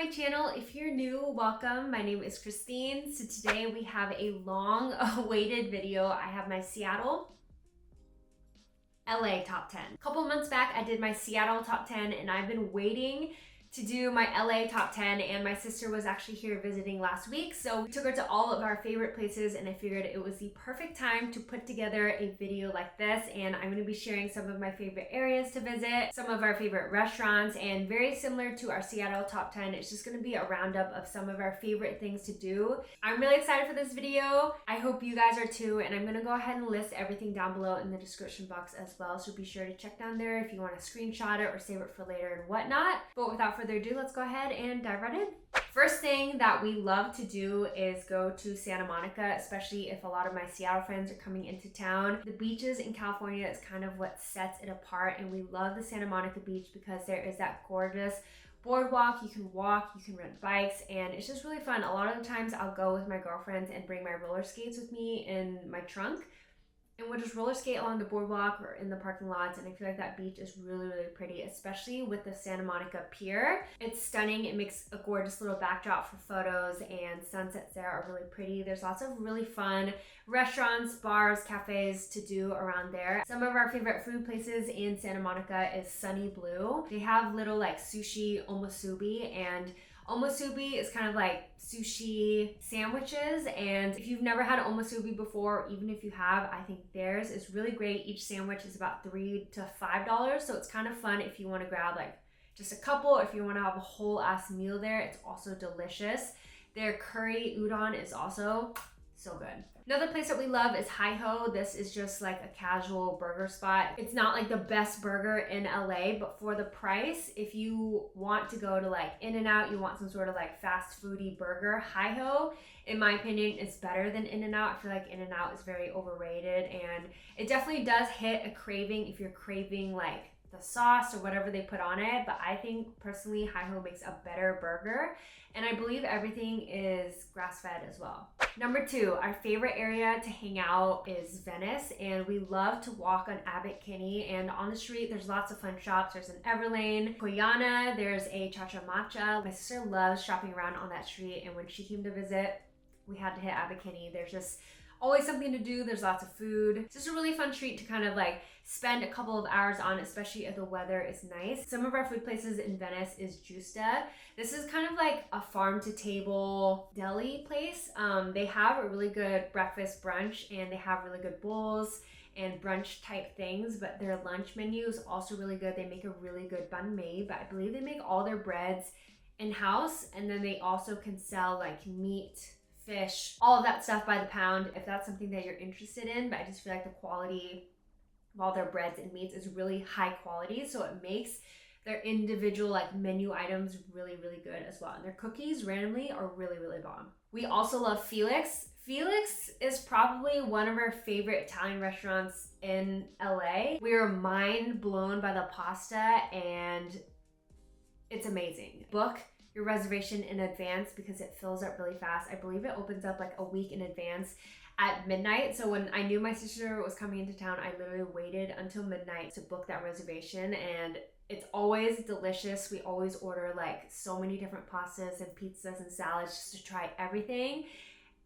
my channel. If you're new, welcome. My name is Christine. So today we have a long awaited video. I have my Seattle, LA top 10. A couple months back, I did my Seattle top 10 and I've been waiting to do my LA top 10, and my sister was actually here visiting last week. So we took her to all of our favorite places and I figured it was the perfect time to put together a video like this. And I'm gonna be sharing some of my favorite areas to visit, some of our favorite restaurants, and very similar to our Seattle top 10, it's just gonna be a roundup of some of our favorite things to do. I'm really excited for this video. I hope you guys are too, and I'm gonna go ahead and list everything down below in the description box as well. So be sure to check down there if you wanna screenshot it or save it for later and whatnot. But without further ado, let's go ahead and dive right in. First thing that we love to do is go to Santa Monica, especially if a lot of my Seattle friends are coming into town. The beaches in California is kind of what sets it apart, and we love the Santa Monica beach because there is that gorgeous boardwalk. You can walk, you can rent bikes, and it's just really fun. A lot of the times I'll go with my girlfriends and bring my roller skates with me in my trunk, and we'll just roller skate along the boardwalk or in the parking lots. And I feel like that beach is really, really pretty, especially with the Santa Monica Pier. It's stunning. It makes a gorgeous little backdrop for photos, and sunsets there are really pretty. There's lots of really fun restaurants, bars, cafes to do around there. Some of our favorite food places in Santa Monica is Sunny Blue. They have little like sushi omusubi, and omusubi is kind of like sushi sandwiches, and if you've never had omusubi before, even if you have, I think theirs is really great. Each sandwich is about $3 to $5, so it's kind of fun if you want to grab like just a couple. If you want to have a whole ass meal there, it's also delicious. Their curry udon is also so good. Another place that we love is Hi Ho. This is just like a casual burger spot. It's not like the best burger in LA, but for the price, if you want to go to like In-N-Out, you want some sort of like fast foody burger, Hi Ho, in my opinion, is better than In-N-Out. I feel like In-N-Out is very overrated, and it definitely does hit a craving if you're craving like the sauce or whatever they put on it. But I think personally Hi Ho makes a better burger, and I believe everything is grass-fed as well. Number 2, our favorite area to hang out is Venice, and we love to walk on Abbot Kinney, and on the street there's lots of fun shops. There's an Everlane, Koyana, there's a Cha-Cha Matcha. My sister loves shopping around on that street, and when she came to visit, we had to hit Abbot Kinney. There's just always something to do. There's lots of food. It's just a really fun street to kind of like spend a couple of hours on, especially if the weather is nice. Some of our food places in Venice is Giusta. This is kind of like a farm to table deli place. They have a really good breakfast brunch, and they have really good bowls and brunch type things, but their lunch menu is also really good. They make a really good banh mi, but I believe they make all their breads in-house, and then they also can sell like meat, fish, all of that stuff by the pound if that's something that you're interested in. But I just feel like the quality of all their breads and meats is really high quality, so it makes their individual like menu items really, really good as well. And their cookies randomly are really, really bomb. We also love Felix. Felix is probably one of our favorite Italian restaurants in LA. We are mind blown by the pasta, and it's amazing. Book your reservation in advance because it fills up really fast. I believe it opens up like a week in advance at midnight. So when I knew my sister was coming into town, I literally waited until midnight to book that reservation, and it's always delicious. We always order like so many different pastas and pizzas and salads just to try everything.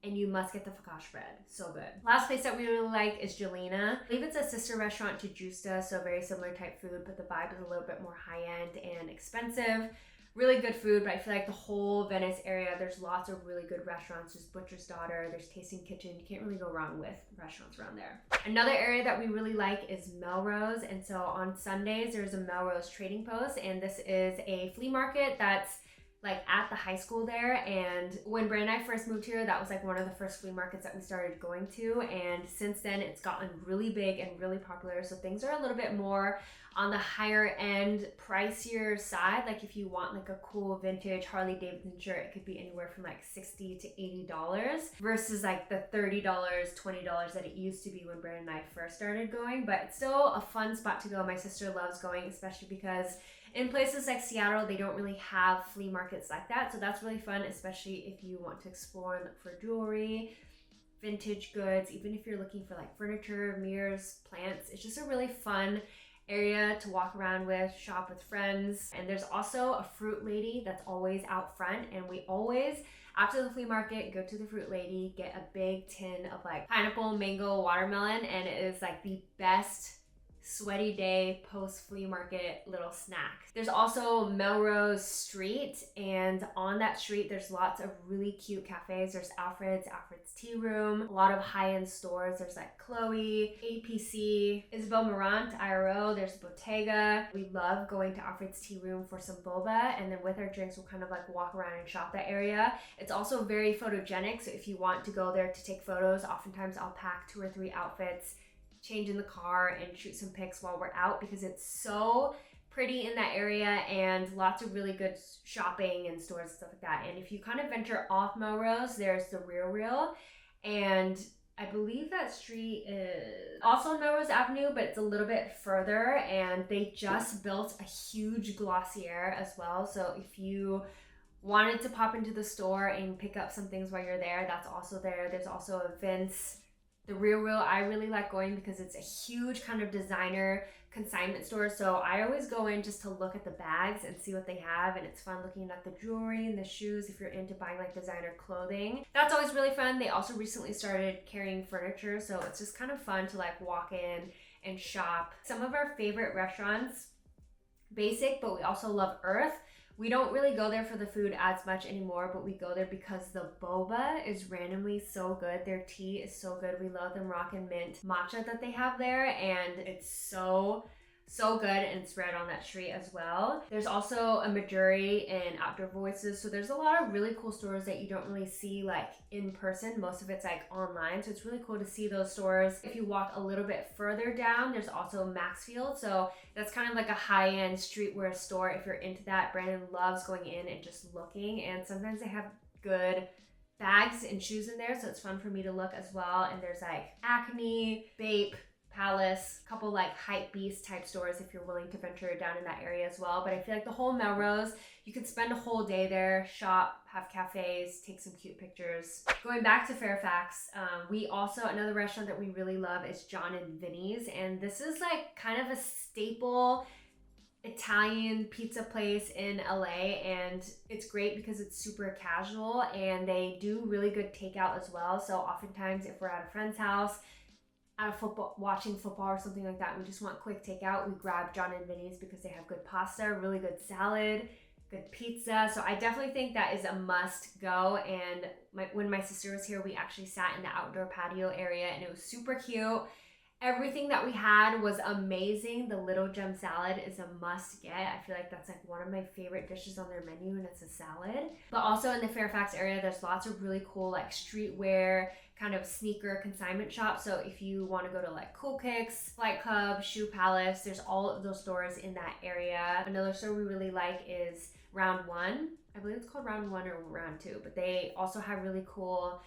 And you must get the focaccia bread. So good. Last place that we really like is Jelena. I believe it's a sister restaurant to Giusta, so very similar type food, but the vibe is a little bit more high-end and expensive. Really good food, but I feel like the whole Venice area, there's lots of really good restaurants. There's Butcher's Daughter, there's Tasting Kitchen. You can't really go wrong with restaurants around there. Another area that we really like is Melrose, and so on Sundays, there's a Melrose Trading Post, and this is a flea market that's like at the high school there. And when Brand and I first moved here, that was like one of the first flea markets that we started going to, and since then it's gotten really big and really popular. So things are a little bit more on the higher end, pricier side. Like if you want like a cool vintage Harley Davidson shirt, it could be anywhere from like $60 to $80 versus like the $30, $20 that it used to be when Brand and I first started going. But it's still a fun spot to go. My sister loves going, especially because in places like Seattle, they don't really have flea markets like that. So that's really fun, especially if you want to explore and look for jewelry, vintage goods, even if you're looking for like furniture, mirrors, plants. It's just a really fun area to walk around with, shop with friends. And there's also a fruit lady that's always out front, and we always, after the flea market, go to the fruit lady, get a big tin of like pineapple, mango, watermelon, and it is like the best sweaty day post flea market little snack. There's also Melrose Street, and on that street there's lots of really cute cafes. There's Alfred's Tea Room, a lot of high-end stores. There's like Chloe, APC, Isabel Marant, IRO, there's Bottega. We love going to Alfred's Tea Room for some boba, and then with our drinks we'll kind of like walk around and shop that area. It's also very photogenic, so if you want to go there to take photos, oftentimes I'll pack 2 or 3 outfits, change in the car, and shoot some pics while we're out because it's so pretty in that area, and lots of really good shopping and stores and stuff like that. And if you kind of venture off Melrose, there's the Real, and I believe that street is also on Melrose Avenue, but it's a little bit further, and they just built a huge Glossier as well. So if you wanted to pop into the store and pick up some things while you're there, that's also there. There's also a Vince. The Real, I really like going because it's a huge kind of designer consignment store. So I always go in just to look at the bags and see what they have. And it's fun looking at the jewelry and the shoes if you're into buying like designer clothing. That's always really fun. They also recently started carrying furniture. So it's just kind of fun to like walk in and shop. Some of our favorite restaurants, basic, but we also love Earth. We don't really go there for the food as much anymore, but we go there because the boba is randomly so good. Their tea is so good. We love the Moroccan mint matcha that they have there, and it's so good, and it's right on that street as well. There's also a Majuri and Outdoor Voices, so there's a lot of really cool stores that you don't really see like in person. Most of it's like online, so it's really cool to see those stores. If you walk a little bit further down, there's also Maxfield, so that's kind of like a high-end streetwear store if you're into that. Brandon loves going in and just looking, and sometimes they have good bags and shoes in there, so it's fun for me to look as well. And there's like Acne, Bape, Palace, a couple like hype beast type stores if you're willing to venture down in that area as well. But I feel like the whole Melrose, you could spend a whole day there, shop, have cafes, take some cute pictures. Going back to Fairfax, we also, another restaurant that we really love is John and Vinnies, and this is like kind of a staple Italian pizza place in LA, and it's great because it's super casual, and they do really good takeout as well. So oftentimes if we're at a friend's house, at a football, watching football or something like that, we just want quick takeout, we grab John and Vinnies because they have good pasta, really good salad, good pizza. So I definitely think that is a must go. And when my sister was here, we actually sat in the outdoor patio area, and it was super cute. Everything that we had was amazing. The Little Gem salad is a must get. I feel like that's like one of my favorite dishes on their menu, and it's a salad. But also in the Fairfax area, there's lots of really cool like streetwear kind of sneaker consignment shops. So if you want to go to like Cool Kicks, Flight Club, Shoe Palace, there's all of those stores in that area. Another store we really like is Round One. I believe it's called Round One or Round Two, but they also have really cool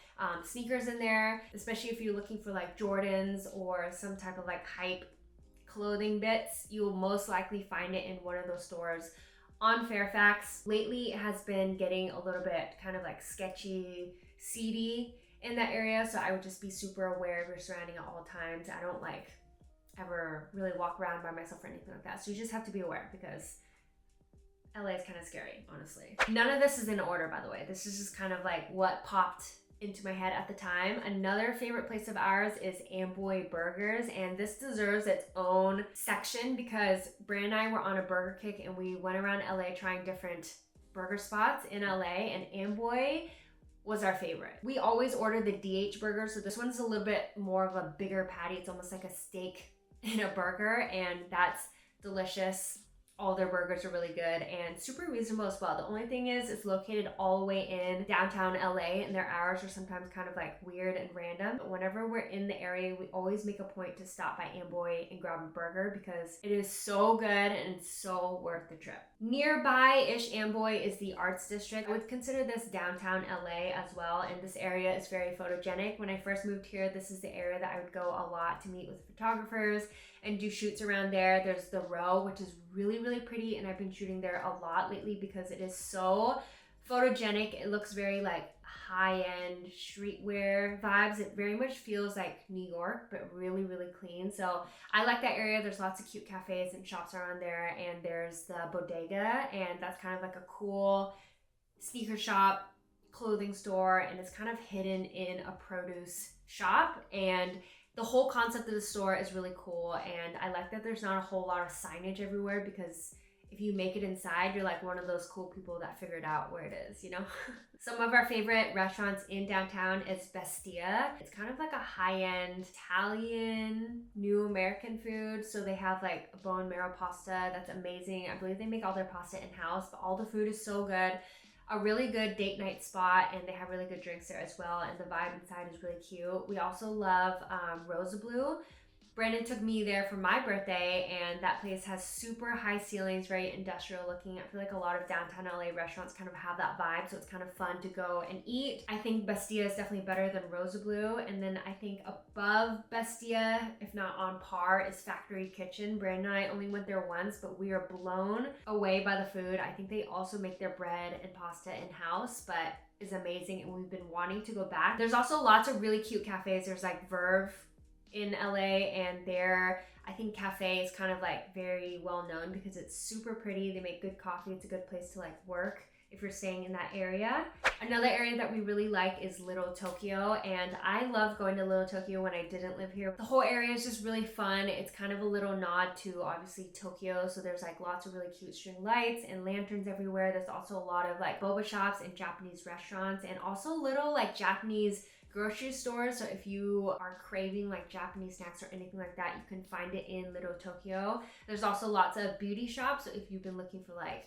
sneakers in there, especially if you're looking for like Jordans or some type of like hype clothing bits. You will most likely find it in one of those stores on Fairfax. Lately, it has been getting a little bit kind of like sketchy, seedy in that area, so I would just be super aware of your surrounding at all times. I don't like ever really walk around by myself or anything like that, so you just have to be aware because LA is kind of scary, honestly. None of this is in order, by the way. This is just kind of like what popped into my head at the time. Another favorite place of ours is Amboy Burgers, and this deserves its own section because Brand and I were on a burger kick, and we went around LA trying different burger spots in LA, and Amboy was our favorite. We always order the DH burger, so this one's a little bit more of a bigger patty. It's almost like a steak in a burger, and that's delicious. All their burgers are really good and super reasonable as well. The only thing is it's located all the way in downtown LA, and their hours are sometimes kind of like weird and random. But whenever we're in the area, we always make a point to stop by Amboy and grab a burger because it is so good and so worth the trip. Nearby-ish Amboy is the Arts District. I would consider this downtown LA as well, and this area is very photogenic. When I first moved here, this is the area that I would go a lot to meet with photographers and do shoots around there. There's the Row, which is really, really pretty, and I've been shooting there a lot lately because it is so photogenic. It looks very like high-end streetwear vibes. It very much feels like New York, but really, really clean. So I like that area. There's lots of cute cafes and shops around there, and there's the bodega, and that's kind of like a cool sneaker shop, clothing store, and it's kind of hidden in a produce shop. And the whole concept of the store is really cool, and I like that there's not a whole lot of signage everywhere, because if you make it inside, you're like one of those cool people that figured out where it is, you know? Some of our favorite restaurants in downtown is Bestia. It's kind of like a high-end Italian, new American food. So they have like a bone marrow pasta that's amazing. I believe they make all their pasta in-house, but all the food is so good. A really good date night spot, and they have really good drinks there as well, and the vibe inside is really cute. We also love Rosa Blue. Brandon took me there for my birthday, and that place has super high ceilings, very industrial looking. I feel like a lot of downtown LA restaurants kind of have that vibe, so it's kind of fun to go and eat. I think Bestia is definitely better than Rosa Blue, and then I think above Bestia, if not on par, is Factory Kitchen. Brandon and I only went there once, but we are blown away by the food. I think they also make their bread and pasta in-house, but is amazing, and we've been wanting to go back. There's also lots of really cute cafes. There's like Verve in LA, and their, I think, cafe is kind of like very well known because it's super pretty. They make good coffee. It's a good place to like work if you're staying in that area. Another area that we really like is Little Tokyo, and I love going to Little Tokyo when I didn't live here. The whole area is just really fun. It's kind of a little nod to obviously Tokyo, so there's like lots of really cute string lights and lanterns everywhere. There's also a lot of like boba shops and Japanese restaurants, and also little like Japanese grocery stores. So if you are craving like Japanese snacks or anything like that, you can find it in Little Tokyo. There's also lots of beauty shops, so if you've been looking for like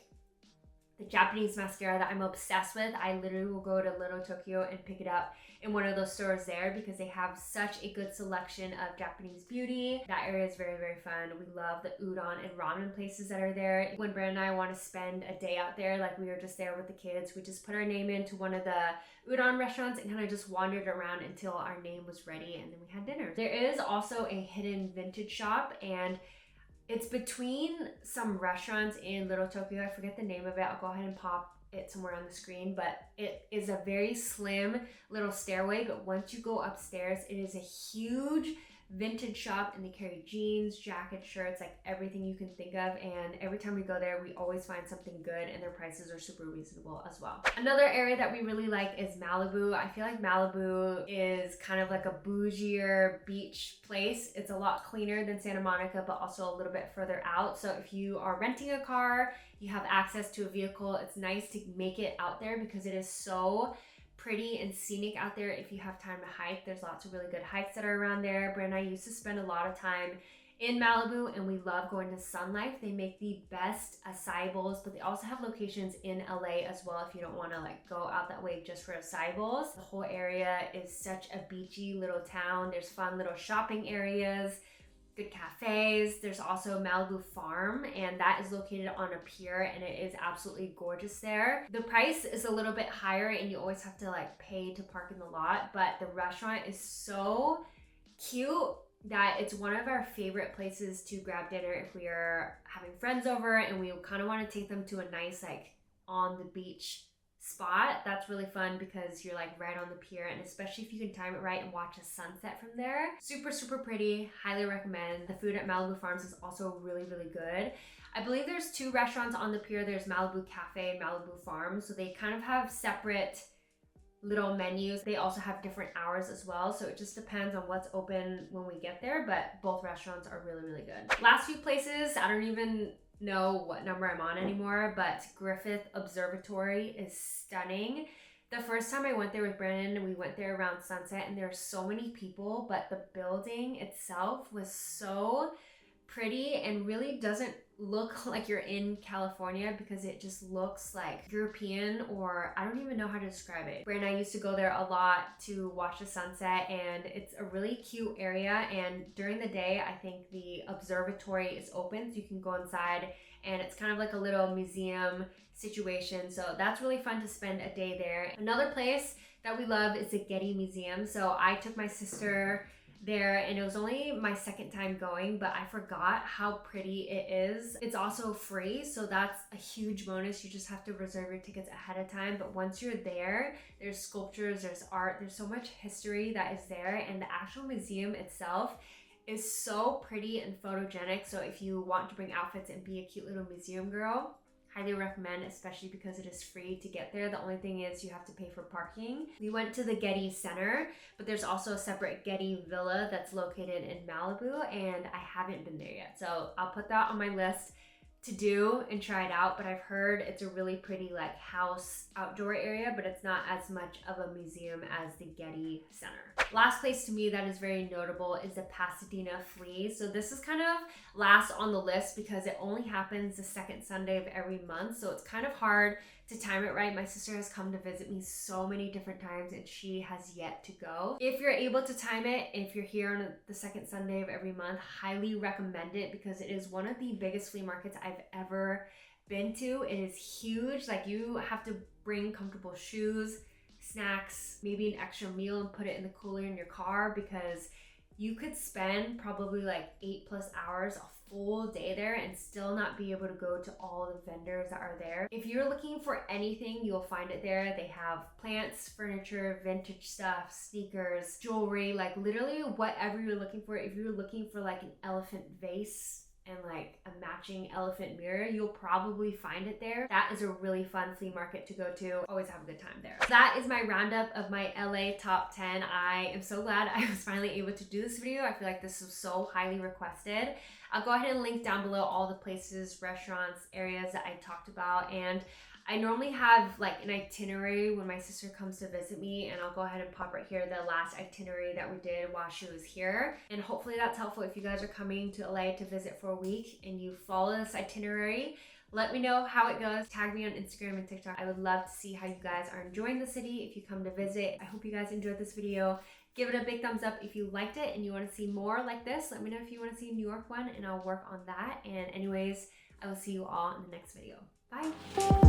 the Japanese mascara that I'm obsessed with, I literally will go to Little Tokyo and pick it up in one of those stores there, because they have such a good selection of Japanese beauty. That area is very, very fun. We love the udon and ramen places that are there. When Brandon and I want to spend a day out there, like we were just there with the kids, we just put our name into one of the udon restaurants and kind of just wandered around until our name was ready, and then we had dinner. There is also a hidden vintage shop, and it's between some restaurants in Little Tokyo. I forget the name of it. I'll go ahead and pop it somewhere on the screen, but it is a very slim little stairway, but once you go upstairs, it is a huge vintage shop, and they carry jeans, jackets, shirts, like everything you can think of. And every time we go there, we always find something good, and their prices are super reasonable as well. Another area that we really like is Malibu. I feel like Malibu is kind of like a bougier beach place. It's a lot cleaner than Santa Monica, but also a little bit further out. So if you are renting a car, you have access to a vehicle, it's nice to make it out there because it is so pretty and scenic out there. If you have time to hike, there's lots of really good hikes that are around there. Brandon and I used to spend a lot of time in Malibu, and we love going to Sun Life. They make the best acai bowls, but they also have locations in LA as well if you don't want to like go out that way just for acai bowls. The whole area is such a beachy little town. There's fun little shopping areas, good cafes. There's also Malibu Farm, and that is located on a pier, and it is absolutely gorgeous there. The price is a little bit higher, and you always have to like pay to park in the lot, but the restaurant is so cute that it's one of our favorite places to grab dinner if we are having friends over and we kind of want to take them to a nice like on the beach spot. That's really fun because you're like right on the pier, and especially if you can time it right and watch a sunset from there. Super, super pretty. Highly recommend. The food at Malibu Farms is also really, really good. I believe there's 2 restaurants on the pier. There's Malibu Cafe and Malibu Farms. So they kind of have separate little menus. They also have different hours as well. So it just depends on what's open when we get there, but both restaurants are really, really good. Last few places, I don't even know what number I'm on anymore, but Griffith Observatory is stunning. The first time I went there with Brandon, we went there around sunset, and there are so many people, but the building itself was so pretty and really doesn't look like you're in California because it just looks like European, or I don't even know how to describe it. Brandon and I used to go there a lot to watch the sunset, and it's a really cute area. And during the day, I think the observatory is open, so you can go inside, and it's kind of like a little museum situation. So that's really fun to spend a day there. Another place that we love is the Getty Museum. So I took my sister there, and it was only my second time going, but I forgot how pretty it is. It's also free, so that's a huge bonus. You just have to reserve your tickets ahead of time, but once you're there, there's sculptures, there's art, there's so much history that is there, and the actual museum itself is so pretty and photogenic. So if you want to bring outfits and be a cute little museum girl, highly recommend, especially because it is free to get there. The only thing is you have to pay for parking. We went to the Getty Center, but there's also a separate Getty Villa that's located in Malibu, and I haven't been there yet. So I'll put that on my list to do and try it out, but I've heard it's a really pretty like house outdoor area, but it's not as much of a museum as the Getty Center. Last place to me that is very notable is the Pasadena Flea. So this is kind of last on the list because it only happens the second Sunday of every month, so it's kind of hard to time it right. My sister has come to visit me so many different times and she has yet to go. If you're able to time it, if you're here on the second Sunday of every month, highly recommend it because it is one of the biggest flea markets I've ever been to. It is huge. Like, you have to bring comfortable shoes, snacks, maybe an extra meal and put it in the cooler in your car because you could spend probably like 8+ hours, a full day there, and still not be able to go to all the vendors that are there. If you're looking for anything, you'll find it there. They have plants, furniture, vintage stuff, sneakers, jewelry, like literally whatever you're looking for. If you're looking for like an elephant vase and like a matching elephant mirror, you'll probably find it there. That is a really fun flea market to go to. Always have a good time there. That is my roundup of my LA top 10. I am so glad I was finally able to do this video. I feel like this was so highly requested. I'll go ahead and link down below all the places, restaurants, areas that I talked about, and I normally have like an itinerary when my sister comes to visit me, and I'll go ahead and pop right here the last itinerary that we did while she was here. And hopefully that's helpful if you guys are coming to LA to visit for a week and you follow this itinerary. Let me know how it goes. Tag me on Instagram and TikTok. I would love to see how you guys are enjoying the city if you come to visit. I hope you guys enjoyed this video. Give it a big thumbs up if you liked it and you want to see more like this. Let me know if you want to see a New York one and I'll work on that. And anyways, I will see you all in the next video. Bye.